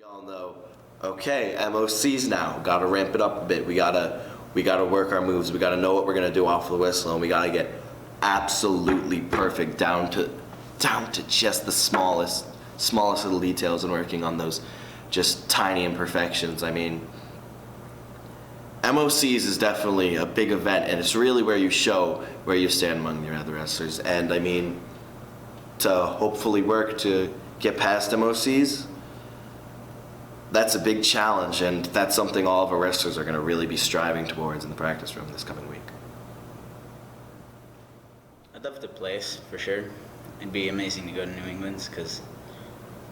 We all know, okay, MOCs now, gotta ramp it up a bit. We gotta work our moves. We gotta know what we're gonna do off the whistle, and we gotta get absolutely perfect down to just the smallest little details and working on those just tiny imperfections. I mean, MOCs is definitely a big event, and it's really where you show where you stand among your other wrestlers. And I mean, to hopefully work to get past MOCs, that's a big challenge, and that's something all of our wrestlers are going to really be striving towards in the practice room this coming week. I'd love to place, for sure. It'd be amazing to go to New England because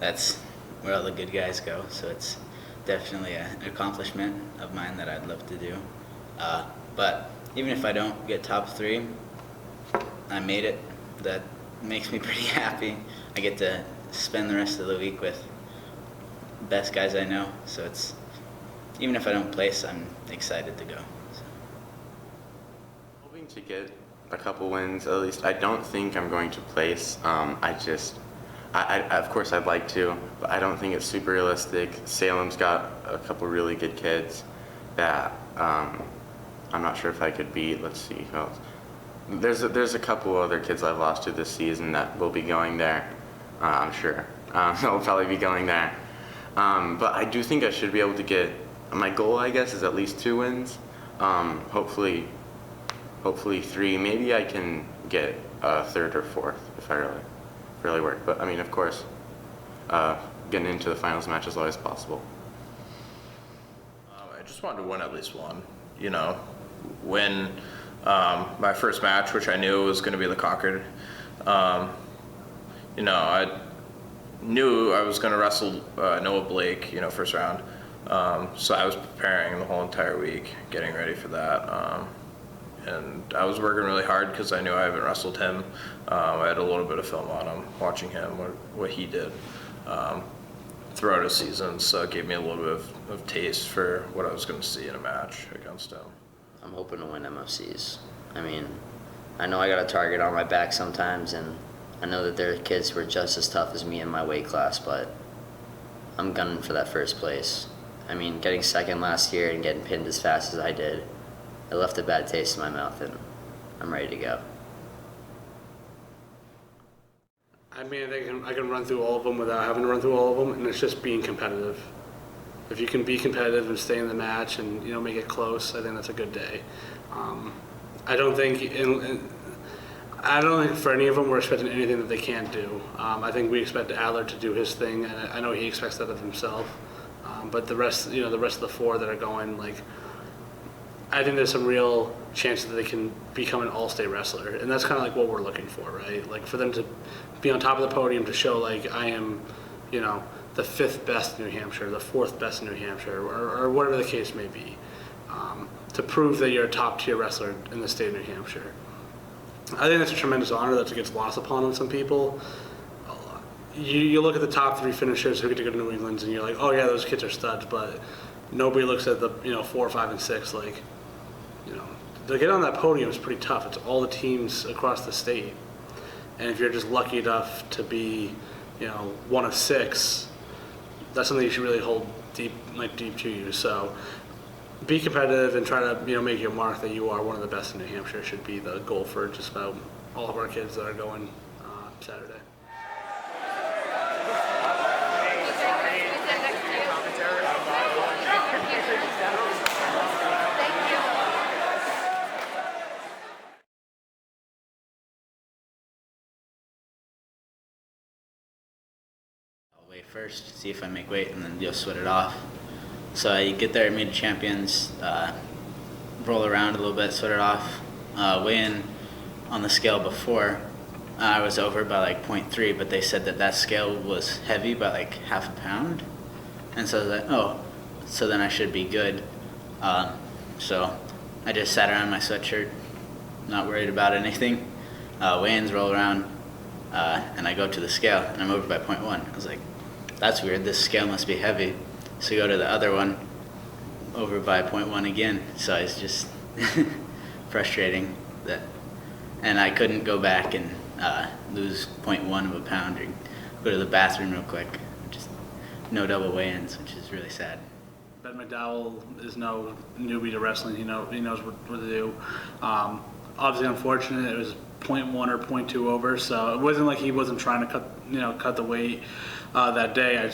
that's where all the good guys go, so it's definitely an accomplishment of mine that I'd love to do. But even if I don't get top 3, I made it. That makes me pretty happy. I get to spend the rest of the week with best guys I know, so it's, even if I don't place, I'm excited to go. So. Hoping to get a couple wins at least. I don't think I'm going to place. I of course I'd like to, but I don't think it's super realistic. Salem's got a couple really good kids that I'm not sure if I could beat. Let's see who else. There's a couple other kids I've lost to this season that will be going there. I'm sure they'll probably be going there. But I do think I should be able to get, my goal I guess is at least 2 wins. Hopefully 3. Maybe I can get a 3rd or 4th if I really work. But I mean, of course, getting into the finals match is always possible. I just wanted to win at least one. You know, win my first match, which I knew was going to be the Concord. You know, I knew I was going to wrestle Noah Blake, you know, first round. So I was preparing the whole entire week, getting ready for that. And I was working really hard because I knew I haven't wrestled him. I had a little bit of film on him, watching him, what he did throughout his season. So it gave me a little bit of taste for what I was going to see in a match against him. I'm hoping to win MFCs. I mean, I know I got a target on my back sometimes, and I know that there are kids who are just as tough as me in my weight class, but I'm gunning for that first place. I mean, getting second last year and getting pinned as fast as I did, it left a bad taste in my mouth, and I'm ready to go. I mean, I can run through all of them without having to run through all of them, and it's just being competitive. If you can be competitive and stay in the match and, you know, make it close, I think that's a good day. I don't think for any of them we're expecting anything that they can't do. I think we expect Adler to do his thing, and I know he expects that of himself. But the rest, you know, the rest of the 4 that are going, like, I think there's some real chance that they can become an all-state wrestler, and that's kind of like what we're looking for, right? Like, for them to be on top of the podium to show, like, I am, you know, the 5th best in New Hampshire, the 4th best in New Hampshire, or whatever the case may be, to prove that you're a top-tier wrestler in the state of New Hampshire. I think that's a tremendous honor that gets lost upon some people. You look at the top 3 finishers who get to go to New England, and you're like, oh yeah, those kids are studs, but nobody looks at the, you know, 4, 5, and 6 like, you know, to get on that podium is pretty tough. It's all the teams across the state, and if you're just lucky enough to be, you know, one of 6, that's something you should really hold deep to you. So be competitive and try to, you know, make your mark that you are one of the best in New Hampshire should be the goal for just about all of our kids that are going Saturday. I'll weigh first, see if I make weight, and then just sweat it off. So I get there, meet the champions, roll around a little bit, sweat it off, weigh in on the scale before. I was over by like 0.3, but they said that scale was heavy by like half a pound. And so I was like, oh, so then I should be good. So I just sat around my sweatshirt, not worried about anything. Weigh-ins roll around, and I go to the scale, and I'm over by 0.1. I was like, that's weird, this scale must be heavy. So go to the other one, over by 0.1 again. So it's just frustrating that, and I couldn't go back and lose 0.1 of a pound or go to the bathroom real quick. Just no double weigh-ins, which is really sad. Ben McDowell is no newbie to wrestling. He knows what to do. Obviously, unfortunate. It was 0.1 or 0.2 over, so it wasn't like he wasn't trying to cut the weight that day.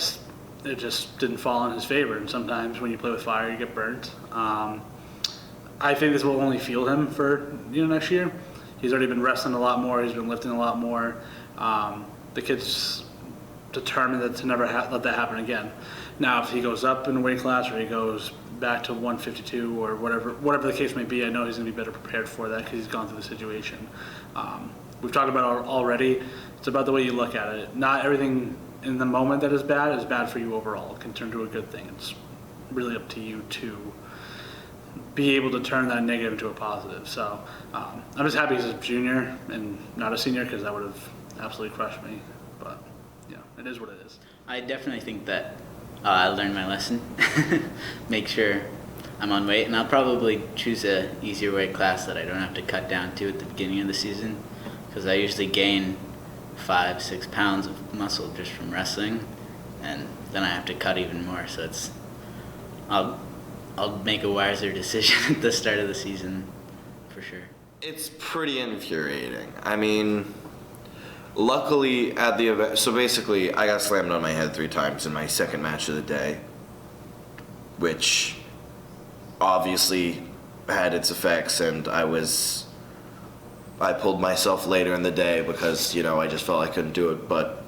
It just didn't fall in his favor. And sometimes when you play with fire, you get burnt. I think this will only fuel him for next year. He's already been wrestling a lot more. He's been lifting a lot more. The kid's determined to never let that happen again. Now, if he goes up in a weight class or he goes back to 152 or whatever the case may be, I know he's going to be better prepared for that because he's gone through the situation. We've talked about it already. It's about the way you look at it. Not everything in the moment that is bad for you overall. It can turn to a good thing. It's really up to you to be able to turn that negative into a positive. So I'm just happy he's a junior and not a senior because that would have absolutely crushed me. But it is what it is. I definitely think that I learned my lesson. Make sure I'm on weight, and I'll probably choose a easier weight class that I don't have to cut down to at the beginning of the season, because I usually gain 5-6 pounds of muscle just from wrestling, and then I have to cut even more. So I'll make a wiser decision at the start of the season, for sure. It's pretty infuriating. I mean, luckily at the event, so basically I got slammed on my head 3 times in my second match of the day, which obviously had its effects, and I pulled myself later in the day because, I just felt I couldn't do it, but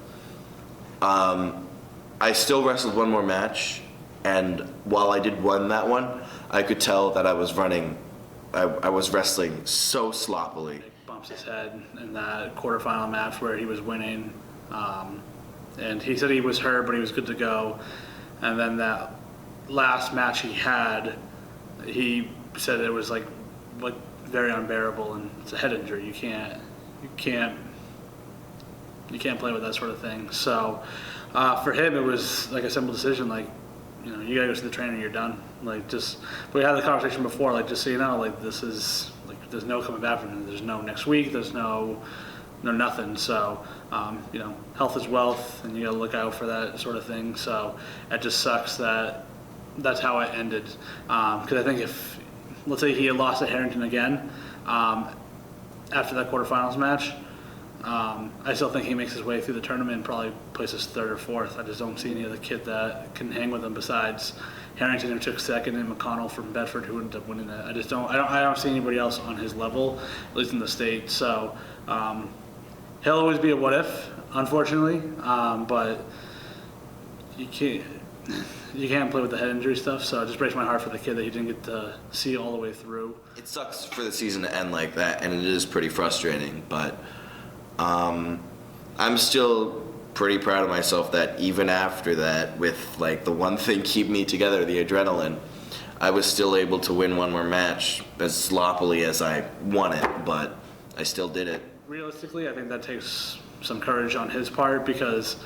I still wrestled one more match, and while I did win that one, I could tell that I was wrestling so sloppily. Bumps his head in that quarterfinal match where he was winning, and he said he was hurt, but he was good to go. And then that last match he had, he said it was like very unbearable, and it's a head injury. You can't play with that sort of thing. So for him, it was like a simple decision, like, you gotta go to the trainer, you're done. We had the conversation before, just so you know, this is, there's no coming back from it. There's no next week, there's no nothing. So, health is wealth, and you gotta look out for that sort of thing. So it just sucks that that's how it ended. Because I think if, let's say he had lost to Harrington again, after that quarterfinals match, I still think he makes his way through the tournament and probably places 3rd or 4th. I just don't see any other kid that can hang with him besides Harrington, who took 2nd, and McConnell from Bedford, who ended up winning it. I don't see anybody else on his level, at least in the state. So he'll always be a what if, unfortunately, but you can't play with the head injury stuff. So it just breaks my heart for the kid that he didn't get to see all the way through. It sucks for the season to end like that, and it is pretty frustrating, but I'm still pretty proud of myself that even after that, with the one thing keep me together, the adrenaline, I was still able to win one more match as sloppily as I won it, but I still did it. Realistically, I think that takes some courage on his part, because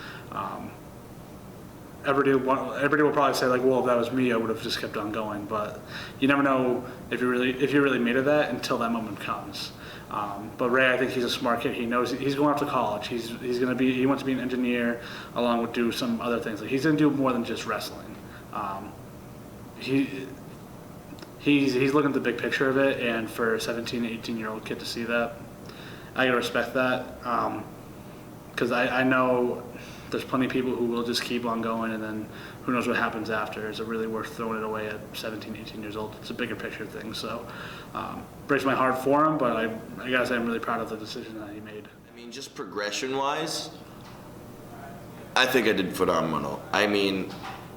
everybody will probably say, well, if that was me, I would have just kept on going. But you never know if you really made it that until that moment comes. But Ray, I think he's a smart kid. He knows he's going off to college. He wants to be an engineer, along with do some other things. He's going to do more than just wrestling. He's looking at the big picture of it, and for a 17, 18-year-old kid to see that, I gotta respect that. Because I know there's plenty of people who will just keep on going, and then who knows what happens after. Is it really worth throwing it away at 17, 18 years old? It's a bigger picture thing. So breaks my heart for him, but I gotta say I'm really proud of the decision that he made. I mean, just progression-wise, I think I did phenomenal. I mean,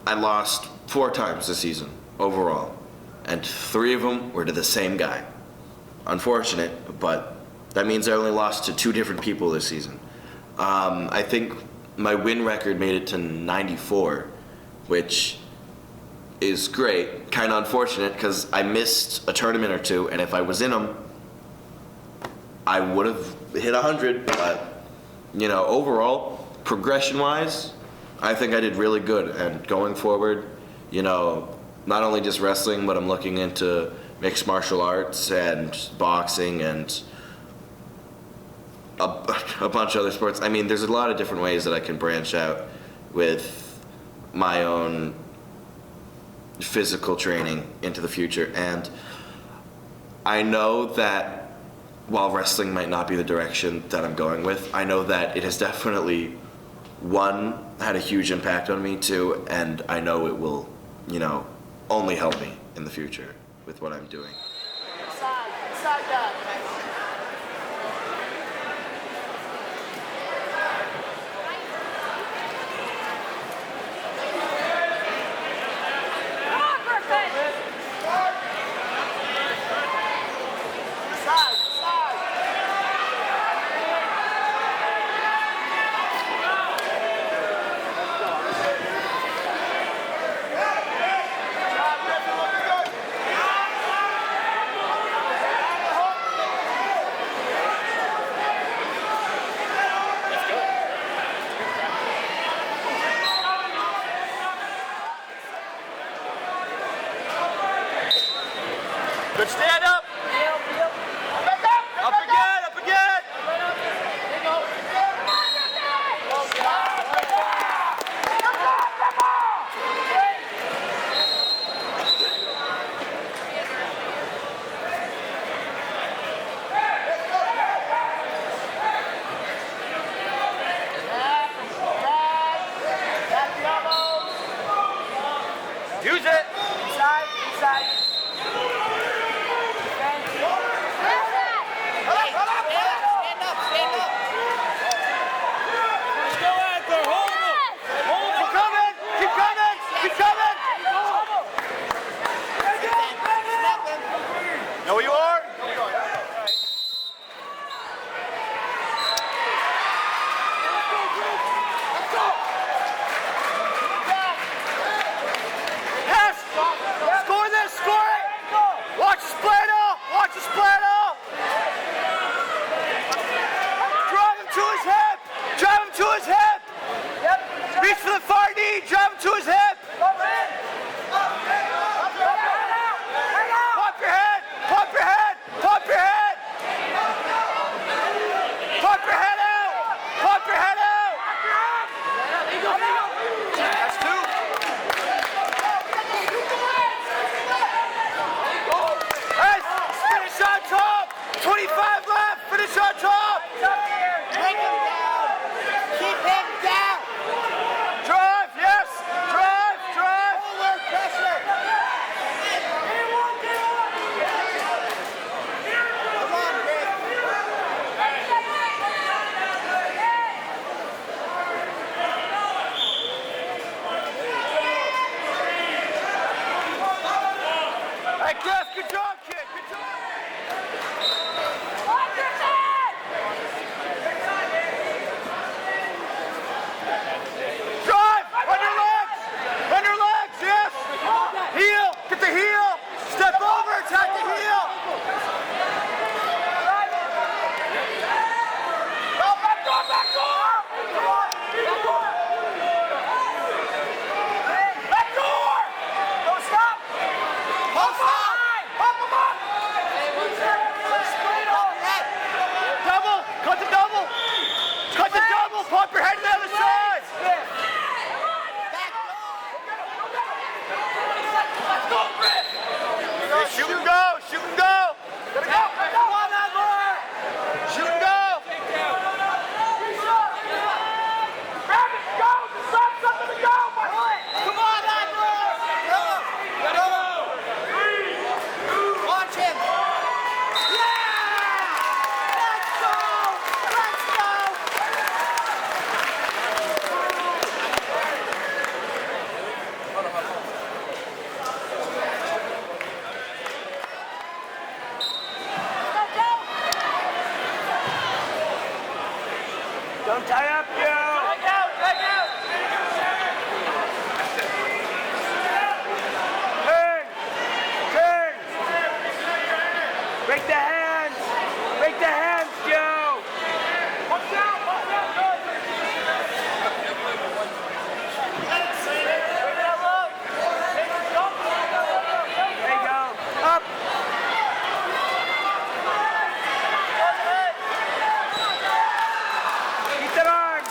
I lost 4 times this season overall, and 3 of them were to the same guy. Unfortunate, but that means I only lost to 2 different people this season. I think my win record made it to 94, which is great. Kind of unfortunate because I missed a tournament or 2, and if I was in them, I would have hit 100. But overall, progression-wise, I think I did really good. And going forward, not only just wrestling, but I'm looking into mixed martial arts and boxing and a bunch of other sports. I mean, there's a lot of different ways that I can branch out with my own physical training into the future. And I know that while wrestling might not be the direction that I'm going with, I know that it has definitely, one, had a huge impact on me, two, and I know it will, you know, only help me in the future with what I'm doing. Side down. Good stand up. Up again, up again. Use it. Inside. Know where you are? Yes! Score this! Score it! Watch the split off! Watch the split off! Drive him to his hip! Drive him to his hip! Reach for the far knee! Drive him to his hip! Pop your head! Pop your head! Pop your head! Pop your head out! Pop your head out! That's two. Hey, finish on top! 25 left! Finish on top! Take him down. Keep him down. Drive! Yes! Drive! Drive! Forward pressure. Come on, Griff. Hey, Griff, good job, kid! Good job! Drive! Under legs! Yes! Heel! Get the heel! Step over! Attack the heel! Back door! Don't stop! Pump on! Pump him up! Double! Cut the double! Cut the double! Pump your head to the other side! Shoot and go! Shoot and go! Come on, Adler! Shoot and go! Grab it! Go! Stop something to go! Come on, Adler! Go! Watch him. Let's go. Don't tie up, you! Take out! Turn! Break the hands! Break the hands, Joe! Watch out! Good! There you go! Up! Keep that arm!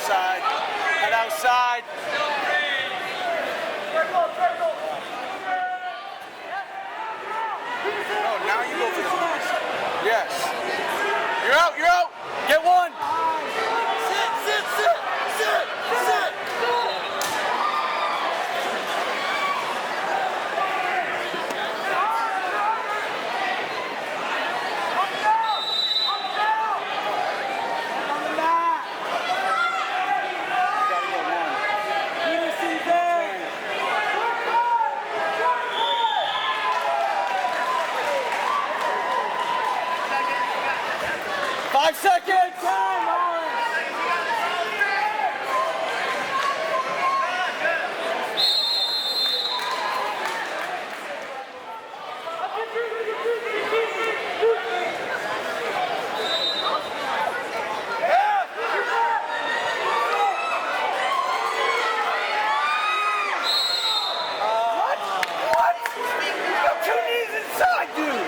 outside. Head outside. No, now you go for the pass. Yes. You're out, you're out. Get one. Sit, sit, sit, sit, sit. Seconds! What? You got 2 knees inside, dude!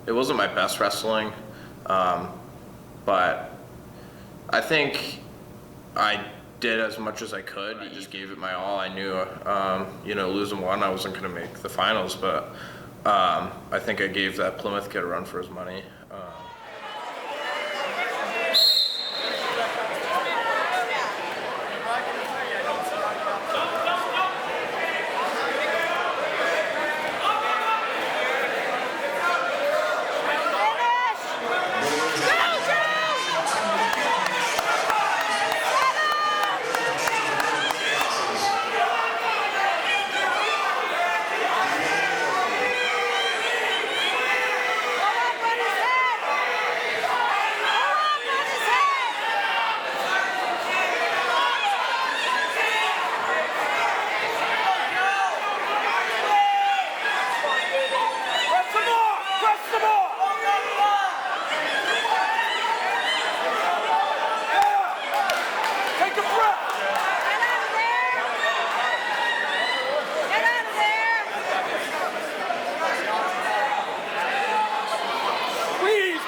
it wasn't my best wrestling, but I think I did as much as I could. I just gave it my all. I knew, losing one, I wasn't going to make the finals, but I think I gave that Plymouth kid a run for his money.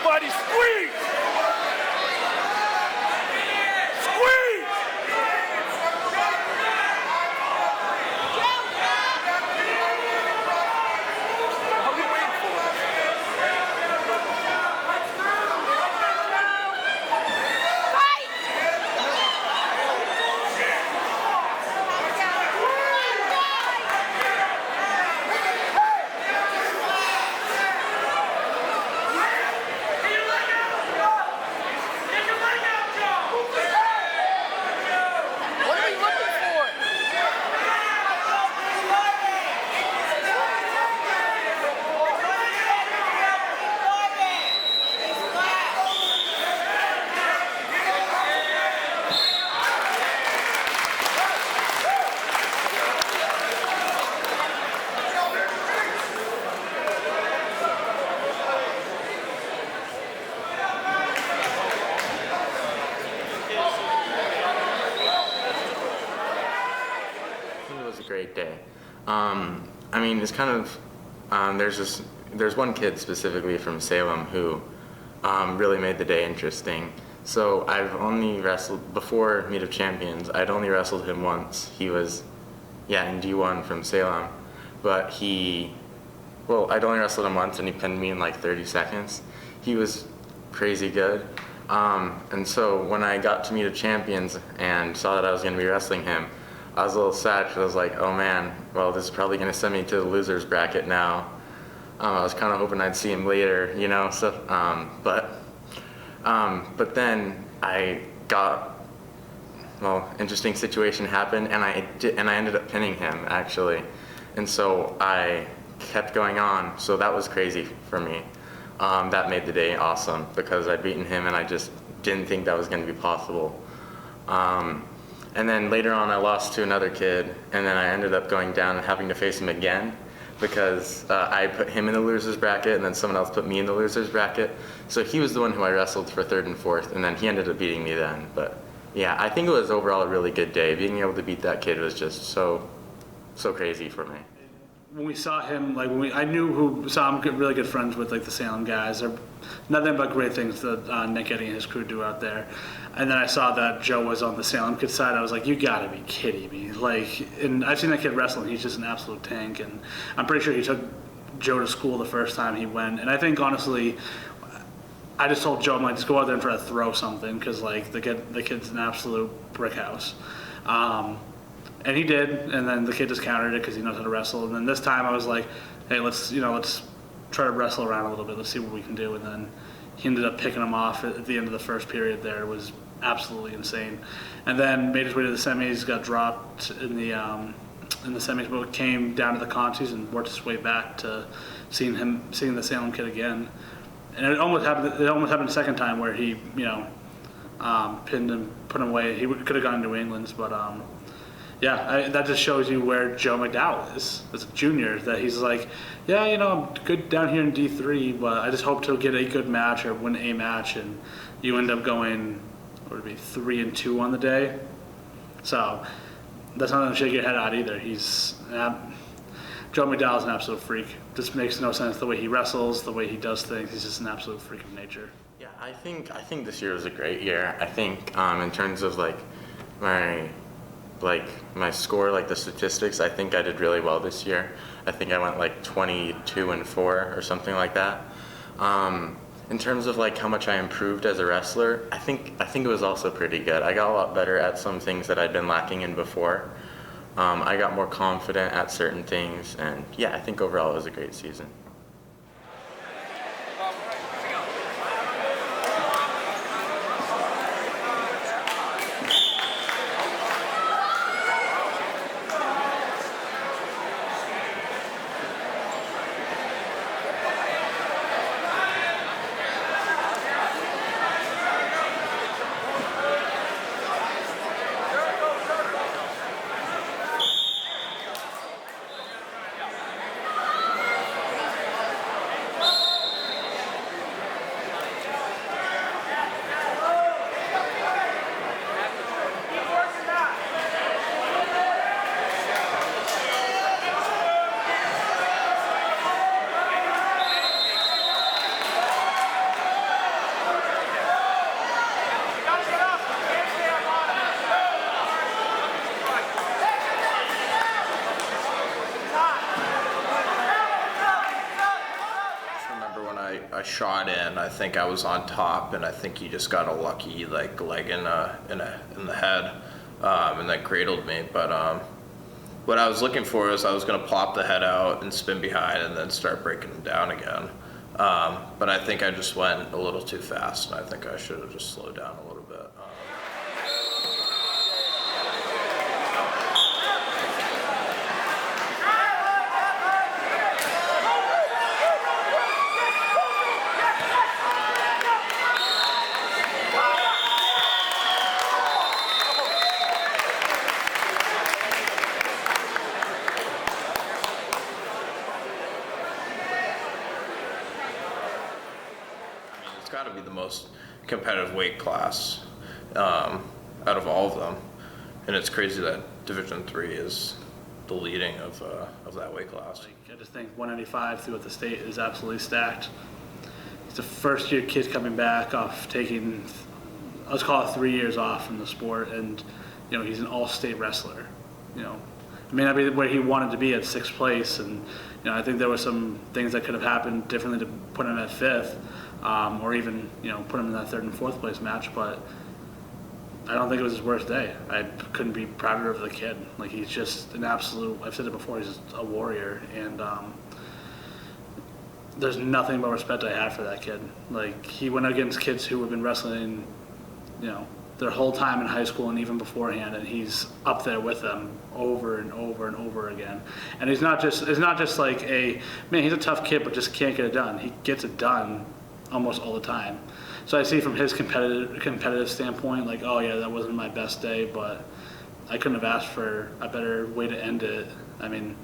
Buddy, squeeze! Squeeze! What are we waiting for? Great day. I mean, it's kind of there's one kid specifically from Salem who really made the day interesting. So I've only wrestled before Meet of Champions. I'd only wrestled him once. He was in D1 from Salem, but I'd only wrestled him once and he pinned me in like 30 seconds. He was crazy good. And so when I got to Meet of Champions and saw that I was going to be wrestling him, I was a little sad because I was like, oh man, well, this is probably going to send me to the losers bracket now. I was kind of hoping I'd see him later, so, but then I got, interesting situation happened and I ended up pinning him actually. And so I kept going on, so that was crazy for me. That made the day awesome because I'd beaten him and I just didn't think that was going to be possible. And then later on I lost to another kid and then I ended up going down and having to face him again because I put him in the losers bracket and then someone else put me in the losers bracket. So he was the one who I wrestled for third and fourth and then he ended up beating me then. But yeah, I think it was overall a really good day. Being able to beat that kid was just so crazy for me. When we saw him, I knew who saw him really good friends with the Salem guys. They're nothing but great things that Nick Eddy and his crew do out there. And then I saw that Joe was on the Salem kid side. I was like, you gotta be kidding me. And I've seen that kid wrestle and he's just an absolute tank. And I'm pretty sure he took Joe to school the first time he went. And I think honestly, I just told Joe, I'm like, just go out there and try to throw something because the kid's an absolute brick house. And he did, and then the kid just countered it because he knows how to wrestle. And then this time I was like, hey, let's try to wrestle around a little bit. Let's see what we can do. And then he ended up picking him off at the end of the first period there. It was absolutely insane. And then made his way to the semis, got dropped in the semis, but came down to the contis and worked his way back to seeing the Salem kid again. And it almost happened a second time where he, pinned him, put him away. He could have gone to New England's, but that just shows you where Joe McDowell is as a junior, that he's like, I'm good down here in D3, but I just hope to get a good match or win a match, and you end up going, 3-2 on the day. So that's not going to shake your head out either. Joe McDowell's an absolute freak. Just makes no sense the way he wrestles, the way he does things. He's just an absolute freak of nature. Yeah, I think this year was a great year. I think in terms of my score, like the statistics, I think I did really well this year. I think I went 22-4 or something like that. In terms of how much I improved as a wrestler, I think it was also pretty good. I got a lot better at some things that I'd been lacking in before. I got more confident at certain things, and yeah, I think overall it was a great season. I shot in. I think I was on top, and I think he just got a lucky leg in the head, and that cradled me. But what I was looking for is I was going to plop the head out and spin behind, and then start breaking him down again. But I think I just went a little too fast, and I think I should have just slowed down a little bit. It's got to be the most competitive weight class out of all of them, and it's crazy that Division III is the leading of that weight class. I just think 195 throughout the state is absolutely stacked. He's a first-year kid coming back off taking, let's call it 3 years off from the sport, and he's an all-state wrestler. It may not be where he wanted to be at 6th place, and I think there were some things that could have happened differently to put him at 5th. Or even, put him in that 3rd and 4th place match, but I don't think it was his worst day. I couldn't be prouder of the kid. He's just an absolute, I've said it before, he's just a warrior, and there's nothing but respect I have for that kid. He went against kids who have been wrestling, their whole time in high school and even beforehand, and he's up there with them over and over and over again. And it's not just he's a tough kid but just can't get it done. He gets it done almost all the time. So I see from his competitive standpoint, oh yeah, that wasn't my best day, but I couldn't have asked for a better way to end it. I mean,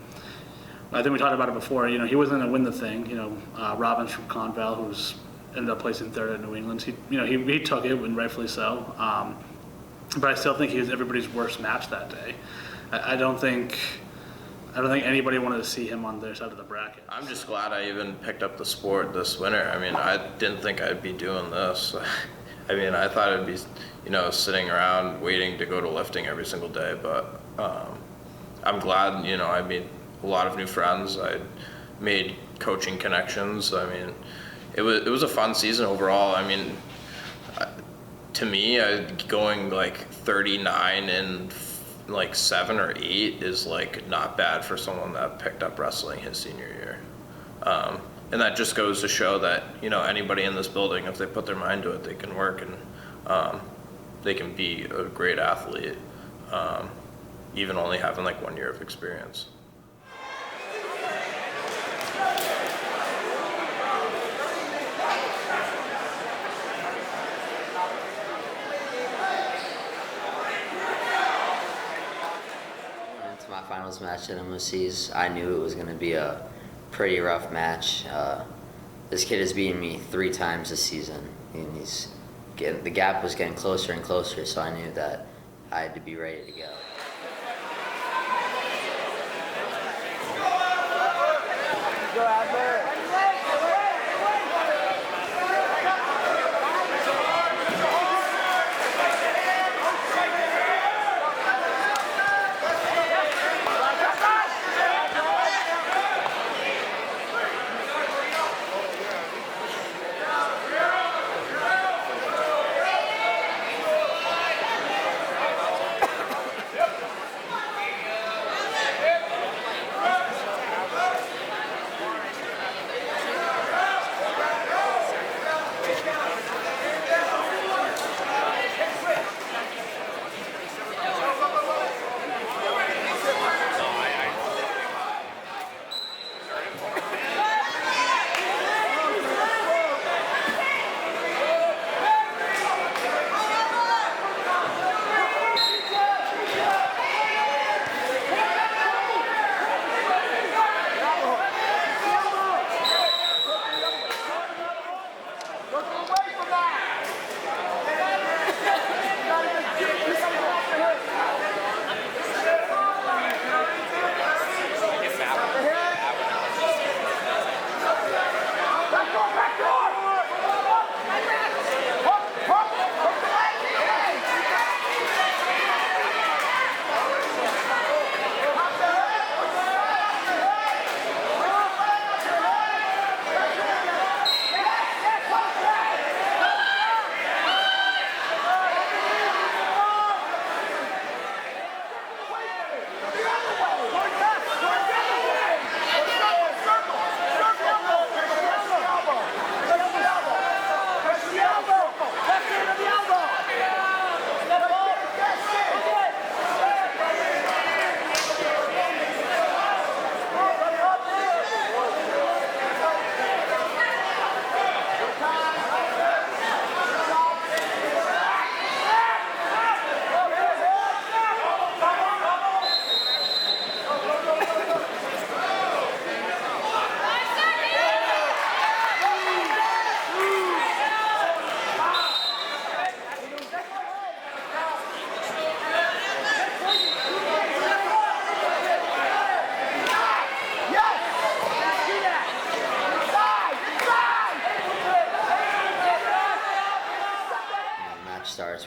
I think we talked about it before. He wasn't going to win the thing. Robbins from Conval, who's ended up placing 3rd at New England. He took it, and rightfully so. But I still think he was everybody's worst match that day. I don't think anybody wanted to see him on their side of the bracket. I'm just glad I even picked up the sport this winter. I mean, I didn't think I'd be doing this. I mean, I thought I'd be, sitting around waiting to go to lifting every single day. But I'm glad, I made a lot of new friends. I made coaching connections. I mean, it was a fun season overall. I mean, to me, going 39 and 7 or 8 is not bad for someone that picked up wrestling his senior year. And that just goes to show that, anybody in this building, if they put their mind to it, they can work and they can be a great athlete, even only having 1 year of experience. My finals match at MOC's, I knew it was going to be a pretty rough match. This kid has beaten me 3 times this season, and the gap was getting closer and closer, so I knew that I had to be ready to go.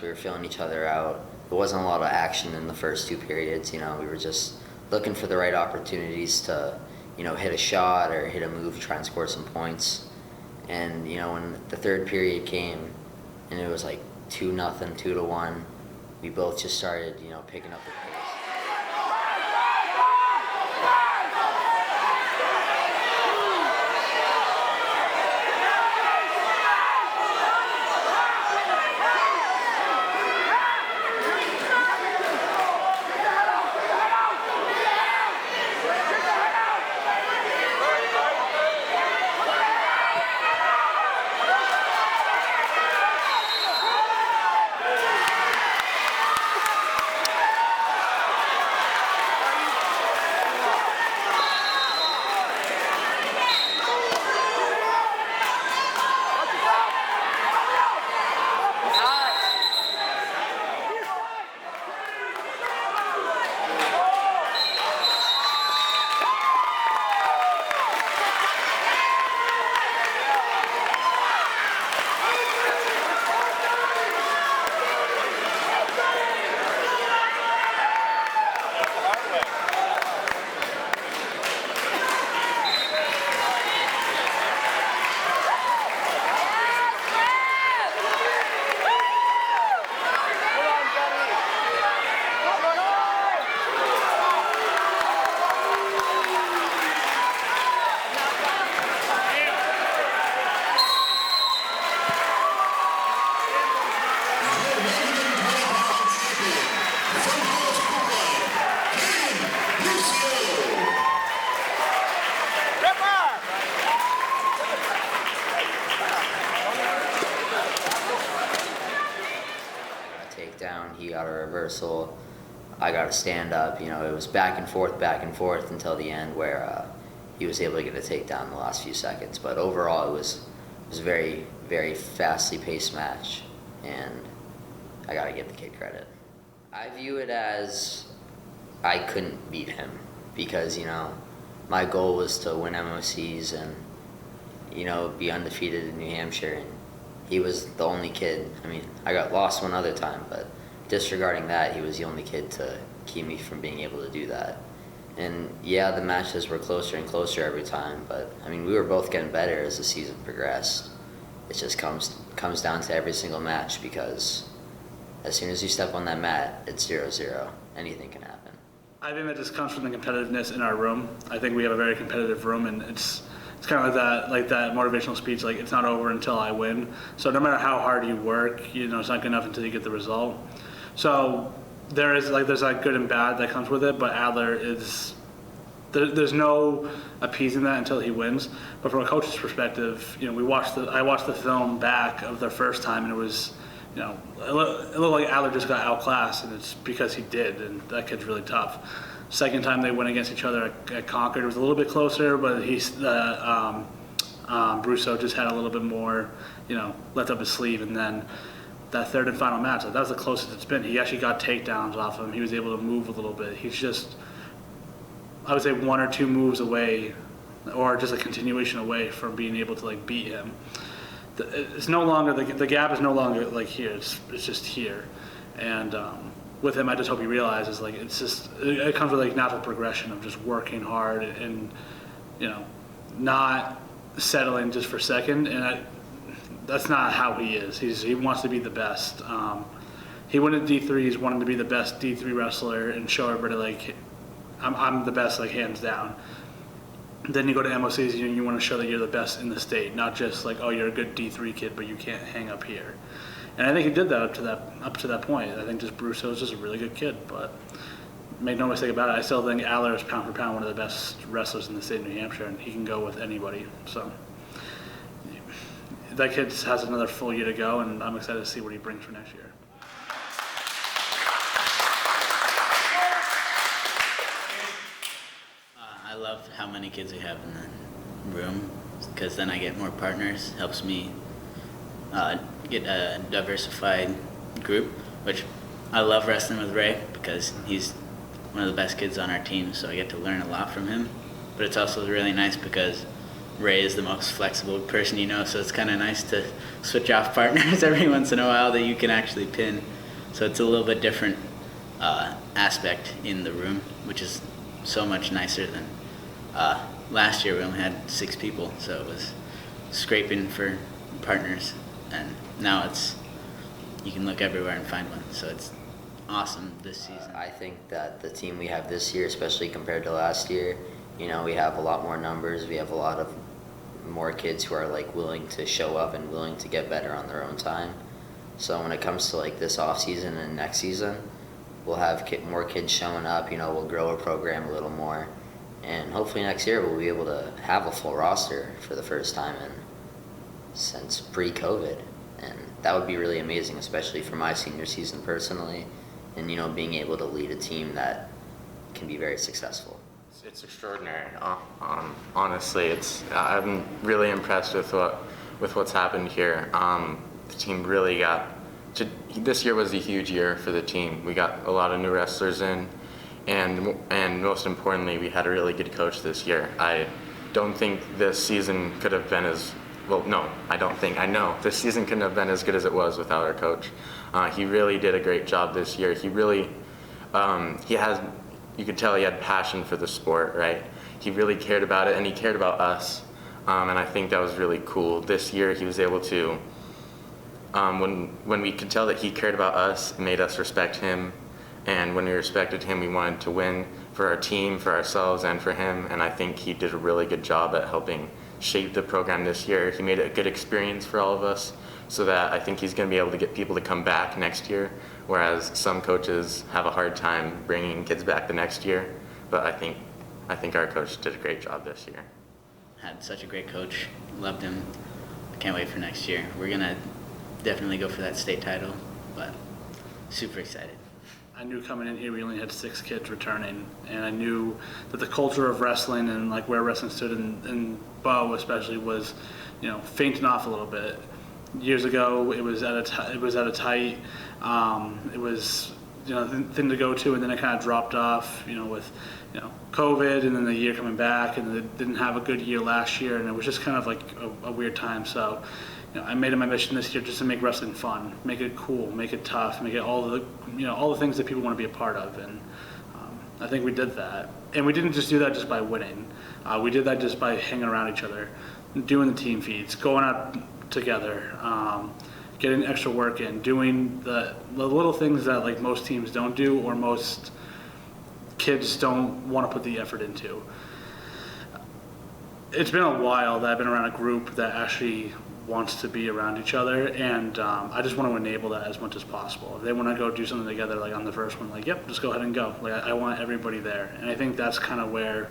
We were filling each other out. There wasn't a lot of action in the first 2 periods. We were just looking for the right opportunities to, hit a shot or hit a move, try and score some points. And, when the third period came and it was like 2-0, 2-1, we both just started, picking up the pace. Takedown, he got a reversal, I got a stand up. It was back and forth until the end where he was able to get a takedown in the last few seconds. But overall, it was a very, very fastly paced match, and I got to give the kid credit. I view it as I couldn't beat him because, my goal was to win MOCs and, be undefeated in New Hampshire. And he was the only kid. I got lost one other time, but disregarding that, he was the only kid to keep me from being able to do that. And yeah, the matches were closer and closer every time, but we were both getting better as the season progressed. It just comes down to every single match because as soon as you step on that mat, it's 0-0. Anything can happen. I think that just comes from the competitiveness in our room. I think we have a very competitive room, and it's kind of like that motivational speech, like it's not over until I win. So no matter how hard you work, it's not good enough until you get the result. So there's good and bad that comes with it, but Adler there's no appeasing that until he wins. But from a coach's perspective, I watched the film back of their first time, and it was, it looked like Adler just got outclassed, and it's because he did, and that kid's really tough. Second time they went against each other at Concord, it was a little bit closer, but Brusso just had a little bit more, left up his sleeve. And then that third and final match, that was the closest it's been. He actually got takedowns off him. He was able to move a little bit. He's just, I would say, 1 or 2 moves away, or just a continuation away from being able to beat him. It's no longer the gap is no longer here. It's just here, and with him, I just hope he realizes it comes with natural progression of just working hard and not settling just for second. And that's not how he is. He wants to be the best. He went at D3. He's wanting to be the best D3 wrestler and show everybody I'm the best, hands down. Then you go to MOCs, you want to show that you're the best in the state, not just you're a good D3 kid, but you can't hang up here. And I think he did that up to that point. I think just Brusso is just a really good kid, but make no mistake about it, I still think Adler is pound for pound one of the best wrestlers in the state of New Hampshire, and he can go with anybody. So that kid has another full year to go, and I'm excited to see what he brings for next year. I love how many kids we have in the room, because then I get more partners, helps me get a diversified group, which I love wrestling with Ray because he's one of the best kids on our team, so I get to learn a lot from him. But it's also really nice because Ray is the most flexible person so it's kind of nice to switch off partners every once in a while that you can actually pin So it's a little bit different aspect in the room, which is so much nicer than last year. We only had 6 people, so it was scraping for partners, and now you can look everywhere and find one. So it's awesome this season. I think that the team we have this year, especially compared to last year, we have a lot more numbers. We have a lot of more kids who are like willing to show up and willing to get better on their own time. So when it comes to like this off season and next season, we'll have more kids showing up. We'll grow our program a little more, and hopefully next year we'll be able to have a full roster for the first time since pre-COVID, and that would be really amazing, especially for my senior season personally, and being able to lead a team that can be very successful. It's extraordinary. Honestly, I'm really impressed with what's happened here. The team really this year was a huge year for the team. We got a lot of new wrestlers in, and most importantly, we had a really good coach this year. I don't think this season could have been I know this season couldn't have been as good as it was without our coach. He really did a great job this year. He really, you could tell he had passion for the sport, right? He really cared about it, and he cared about us, and I think that was really cool. This year he was able to, when we could tell that he cared about us, it made us respect him, and when we respected him, we wanted to win for our team, for ourselves, and for him, and I think he did a really good job at helping shape the program this year. He made it a good experience for all of us, so that I think he's going to be able to get people to come back next year, whereas some coaches have a hard time bringing kids back the next year. But I think our coach did a great job this year. Had such a great coach, loved him. I can't wait for next year. We're gonna definitely go for that state title, but super excited. I knew coming in here we only had 6 kids returning, and I knew that the culture of wrestling and like where wrestling stood in Bow especially was, fainting off a little bit. Years ago, it was at a height. It was thing to go to, and then it kind of dropped off. With COVID, and then the year coming back, and they didn't have a good year last year, and it was just kind of like a weird time. So, I made it my mission this year just to make wrestling fun, make it cool, make it tough, make it all the things that people want to be a part of, and I think we did that. And we didn't just do that just by winning. We did that just by hanging around each other, doing the team feeds, going out together, getting extra work in, doing the little things that like most teams don't do or most kids don't want to put the effort into. It's been a while that I've been around a group that actually wants to be around each other, and I just want to enable that as much as possible. If they want to go do something together, like on the first one, like, yep, just go ahead and go. Like, I want everybody there, and I think that's kind of where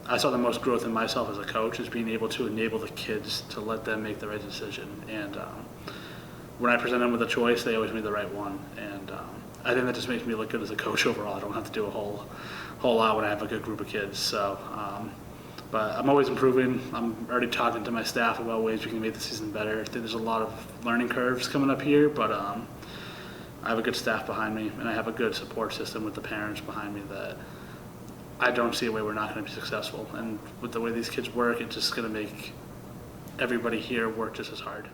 I saw the most growth in myself as a coach, is being able to enable the kids to let them make the right decision. And when I present them with a choice, they always made the right one. And I think that just makes me look good as a coach overall. I don't have to do a whole lot when I have a good group of kids. So, but I'm always improving. I'm already talking to my staff about ways we can make the season better. I think there's a lot of learning curves coming up here, but I have a good staff behind me, and I have a good support system with the parents behind me that I don't see a way we're not going to be successful. And with the way these kids work, it's just going to make everybody here work just as hard.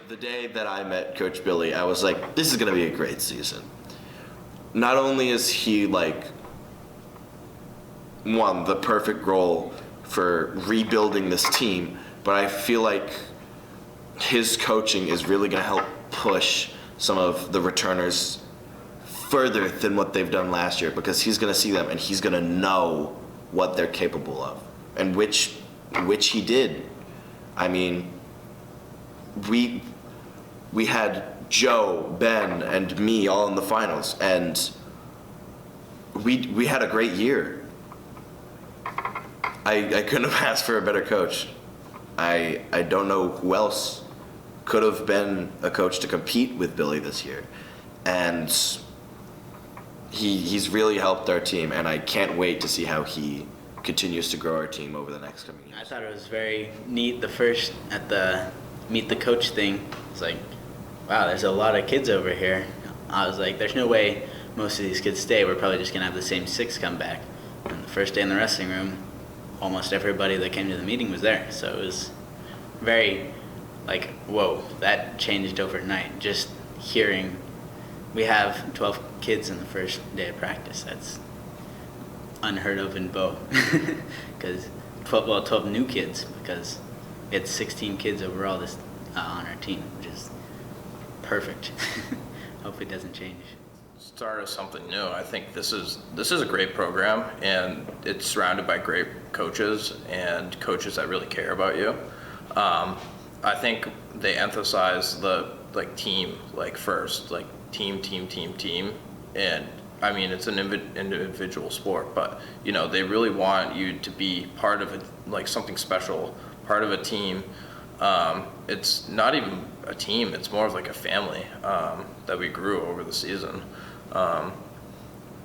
The day that I met Coach Billy, I was like, this is going to be a great season. Not only is he like the perfect role for rebuilding this team, but I feel like his coaching is really going to help push some of the returners further than what they've done last year, because he's going to see them and he's going to know what they're capable of, and which he did. I mean, we had Joe, Ben, and me all in the finals, and we had a great year. I couldn't have asked for a better coach. I don't know who else could have been a coach to compete with Billy this year. And he's really helped our team, and I can't wait to see how he continues to grow our team over the next coming years. I thought it was very neat the first at the meet the coach thing. It's like, wow, there's a lot of kids over here. I was like, there's no way most of these kids stay. We're probably just gonna have the same 6 come back. And the first day in the wrestling room, almost everybody that came to the meeting was there. So it was very like, whoa, that changed overnight. Just hearing we have 12 kids in the first day of practice. That's unheard of in Bow. Because 12 new kids, because it's 16 kids overall this on our team, which is perfect. Hope it doesn't change. Start of something new. I think this is a great program, and it's surrounded by great coaches and coaches that really care about you. I think they emphasize the team first, team, and I mean it's an individual sport, but they really want you to be part of it, something special, part of a team. It's not even a team; it's more of like a family that we grew over the season.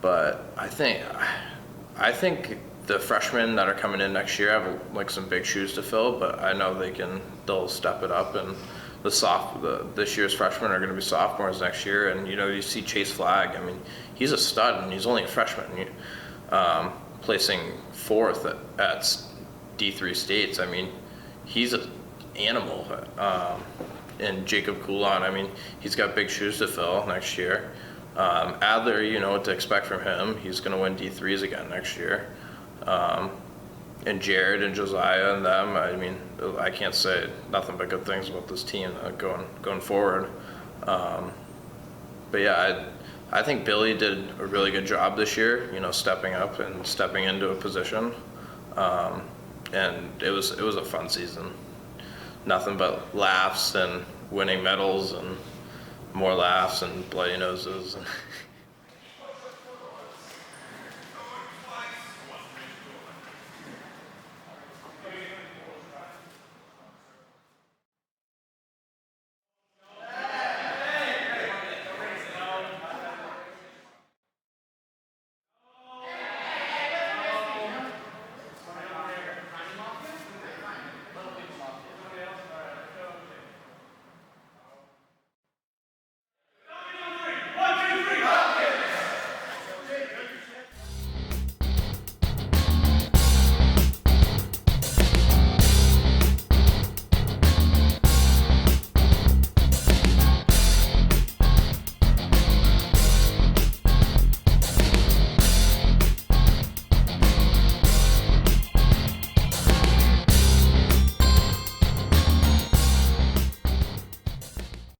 But I think the freshmen that are coming in next year have some big shoes to fill, but I know they'll step it up, and this year's freshmen are going to be sophomores next year. And you see Chase Flagg. I mean, he's a stud, and he's only a freshman. Placing 4th at D3 states. I mean, he's an animal. And Jacob Coulon, I mean, he's got big shoes to fill next year. Adler, you know what to expect from him. He's going to win D3s again next year. And Jared and Josiah and them, I mean, I can't say nothing but good things about this team going forward. But yeah, I think Billy did a really good job this year, stepping up and stepping into a position. And it was a fun season. Nothing but laughs and winning medals and more laughs and bloody noses.